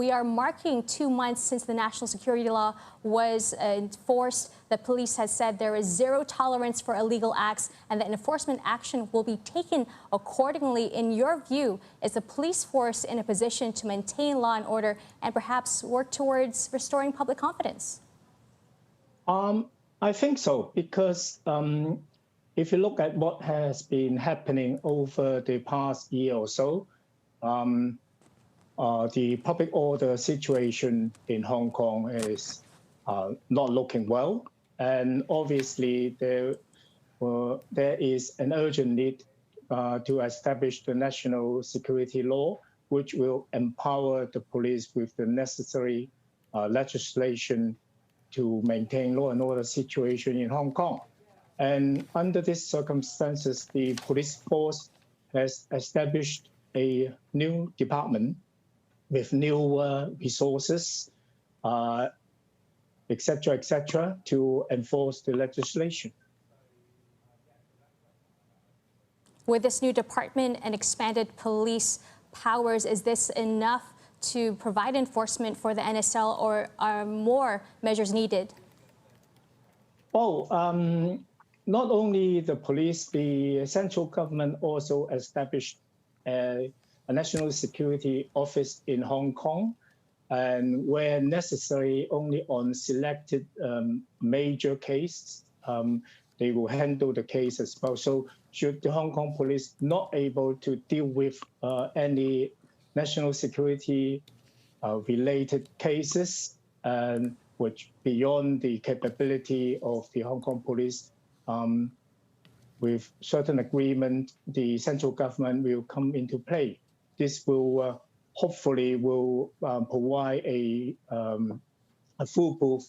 We are marking 2 months since the national security law was enforced. The police has said there is zero tolerance for illegal acts and that enforcement action will be taken accordingly. In your view, is the police force in a position to maintain law and order and perhaps work towards restoring public confidence? I think so, because if you look at what has been happening over the past year or so, the public order situation in Hong Kong is not looking well. And obviously, there is an urgent need to establish the national security law, which will empower the police with the necessary legislation to maintain law and order situation in Hong Kong. And under these circumstances, the police force has established a new department with new resources, et cetera, to enforce the legislation. With this new department and expanded police powers, is this enough to provide enforcement for the NSL, or are more measures needed? Not only the police, the central government also established a national security office in Hong Kong, and where necessary, only on selected major cases, they will handle the case as well. So should the Hong Kong police not able to deal with any national security related cases, which beyond the capability of the Hong Kong police, with certain agreement, the central government will come into play. This will hopefully provide a foolproof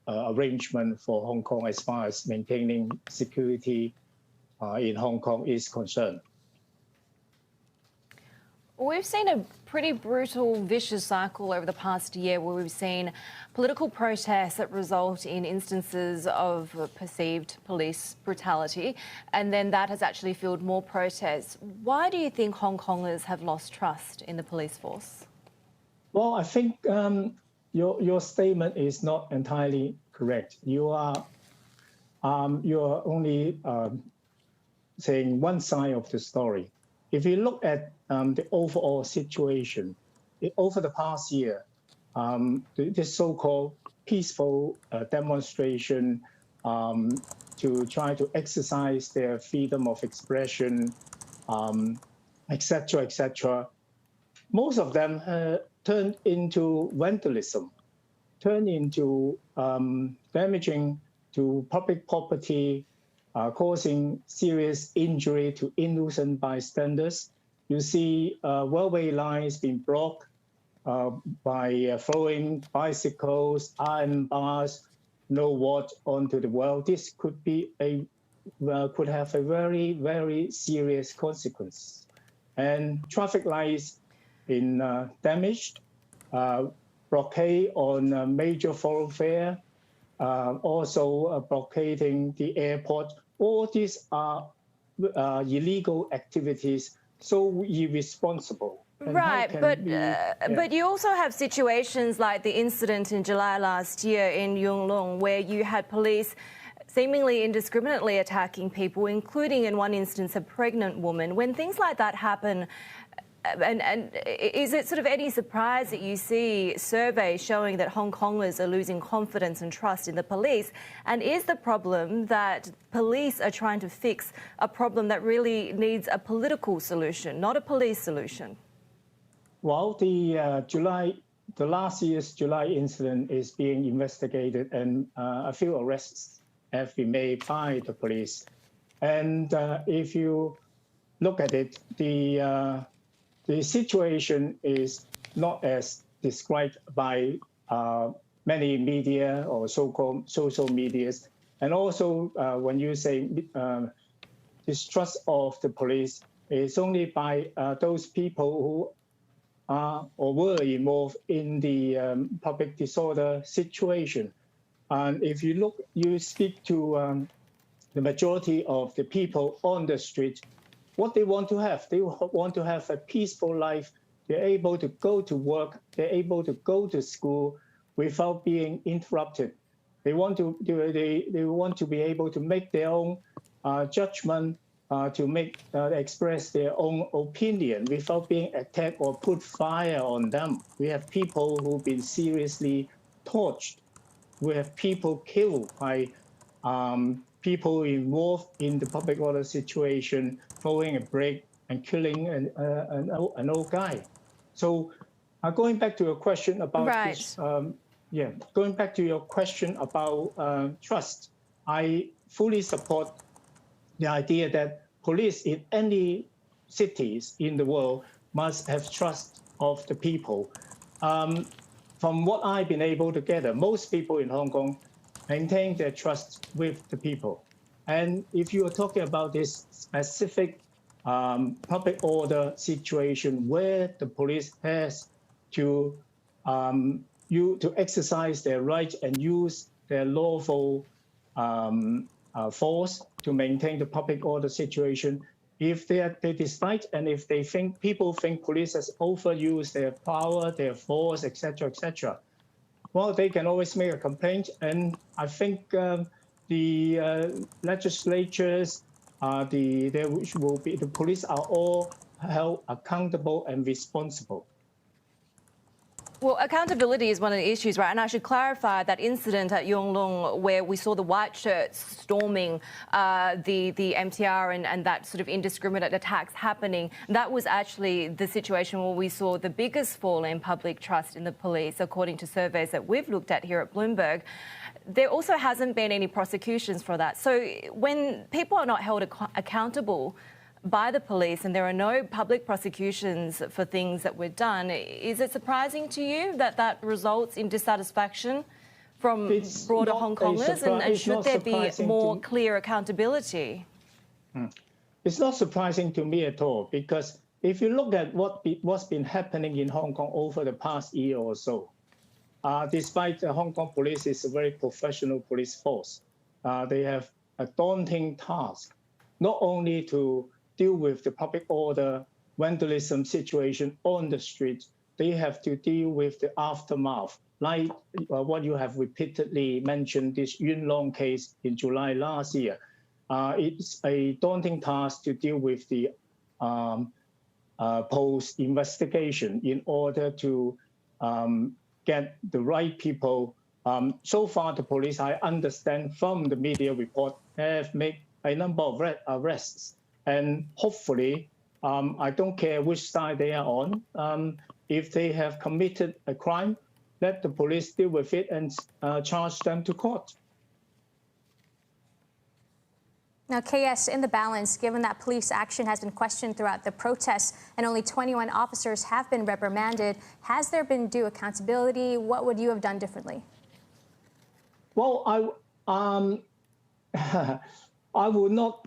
arrangement for Hong Kong as far as maintaining security in Hong Kong is concerned. We've seen a pretty brutal, vicious cycle over the past year where we've seen political protests that result in instances of perceived police brutality, and then that has actually fueled more protests. Why do you think Hong Kongers have lost trust in the police force? Well, I think your statement is not entirely correct. You are only saying one side of the story. If you look at the overall situation, over the past year, this so-called peaceful demonstration to try to exercise their freedom of expression, et cetera, most of them turned into vandalism, turned into damaging to public property, causing serious injury to innocent bystanders. You see railway lines being blocked by throwing bicycles, iron bars, onto the wall. This could be could have a very, very serious consequence. And traffic lights been damaged, blockade on major thoroughfare, also blockading the airport. All these are illegal activities, so irresponsible. Right, but you also have situations like the incident in July last year in Yung Lung, where you had police seemingly indiscriminately attacking people, including in one instance a pregnant woman. When things like that happen, and is it sort of any surprise that you see surveys showing that Hong Kongers are losing confidence and trust in the police? And is the problem that police are trying to fix a problem that really needs a political solution, not a police solution? Well, the last year's July incident is being investigated, and a few arrests have been made by the police. And if you look at it, the situation is not as described by many media or so-called social medias. And also, when you say distrust of the police, it's only by those people who are or were involved in the public disorder situation. And if you speak to the majority of the people on the street, what they want to have a peaceful life They're able to go to work. They're able to go to school without being interrupted. They want to be able to make their own judgment, to express their own opinion without being attacked or put fire on them. We have people who've been seriously tortured. We have people killed by people involved in the public order situation, throwing a brick and killing an old guy. So going back to your question about this, going back to your question about trust, I fully support the idea that police in any cities in the world must have trust of the people. From what I've been able to gather, most people in Hong Kong maintain their trust with the people. And if you are talking about this specific public order situation where the police has to exercise their right and use their lawful force to maintain the public order situation, if they decide and if people think police has overused their power, their force, etc., well, they can always make a complaint. And I think the legislatures, the police are all held accountable and responsible. Well, accountability is one of the issues, right? And I should clarify that incident at Yuen Long where we saw the white shirts storming the MTR and that sort of indiscriminate attacks happening. That was actually the situation where we saw the biggest fall in public trust in the police, according to surveys that we've looked at here at Bloomberg. There also hasn't been any prosecutions for that. So when people are not held accountable by the police and there are no public prosecutions for things that were done, is it surprising to you that that results in dissatisfaction from broader Hong Kongers? And should there be more clear accountability? It's not surprising to me at all, because if you look at what's been happening in Hong Kong over the past year or so, despite the Hong Kong police is a very professional police force, they have a daunting task, not only to deal with the public order, vandalism situation on the street, they have to deal with the aftermath, like what you have repeatedly mentioned, this Yuen Long case in July last year. It's a daunting task to deal with the post-investigation in order to get the right people. So far, the police, I understand from the media report, have made a number of arrests. And hopefully, I don't care which side they are on, if they have committed a crime, let the police deal with it and charge them to court. Now, KS, in the balance, given that police action has been questioned throughout the protests and only 21 officers have been reprimanded, has there been due accountability? What would you have done differently? Well, I would not.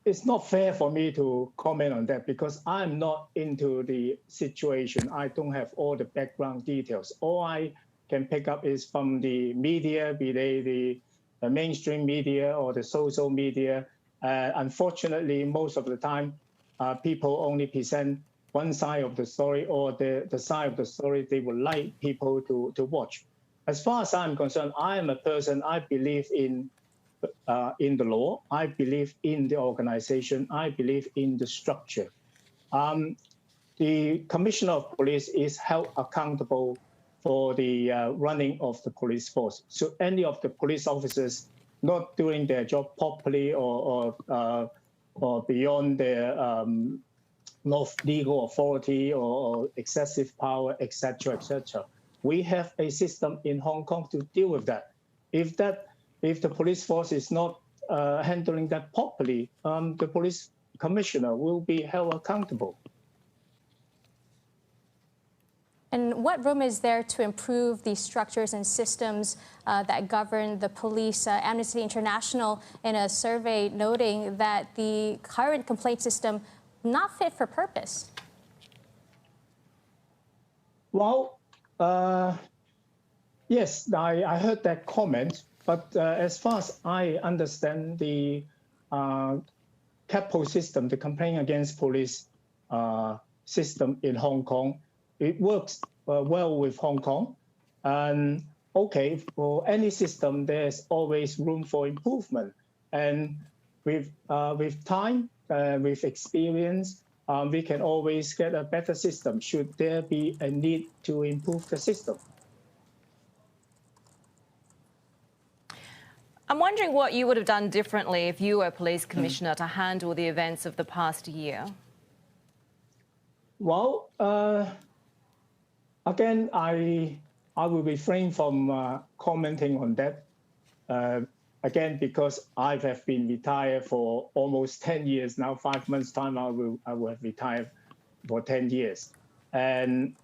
It's not fair for me to comment on that because I'm not into the situation. I don't have all the background details. All I can pick up is from the media, be they the mainstream media or the social media. Unfortunately, most of the time, people only present one side of the story or the side of the story they would like people to watch. As far as I'm concerned, I am a person, I believe in the law, I believe in the organization, I believe in the structure. The Commissioner of Police is held accountable for the running of the police force. So any of the police officers not doing their job properly or beyond their legal authority or excessive power, etc., we have a system in Hong Kong to deal with that. If the police force is not handling that properly, the police commissioner will be held accountable. And what room is there to improve the structures and systems that govern the police? Amnesty International, in a survey, noting that the current complaint system not fit for purpose. Well, yes, I heard that comment. But as far as I understand, the CAPO system, the Complaint Against Police system in Hong Kong. It works well with Hong Kong. And okay, for any system, there's always room for improvement. And with time, with experience, we can always get a better system should there be a need to improve the system. I'm wondering what you would have done differently if you were police commissioner to handle the events of the past year. Well, again, I will refrain from commenting on that. Again, because I have been retired for almost 10 years now. 5 months' time, I will have retired for 10 years. And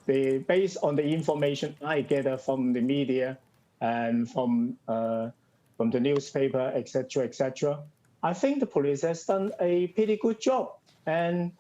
based on the information I gather from the media and from the newspaper, etc., I think the police has done a pretty good job. And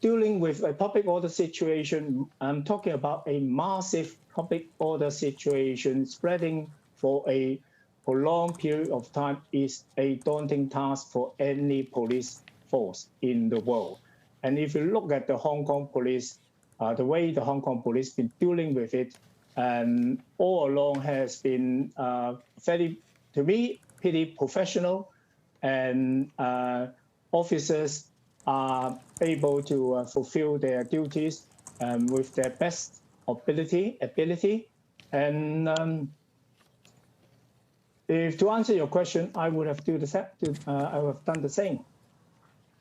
dealing with a public order situation, I'm talking about a massive public order situation spreading for a prolonged period of time is a daunting task for any police force in the world. And if you look at the Hong Kong police, the way the Hong Kong police been dealing with it, and all along has been very, to me, pretty professional, and officers are able to fulfill their duties with their best ability. And if to answer your question, I would have done the same.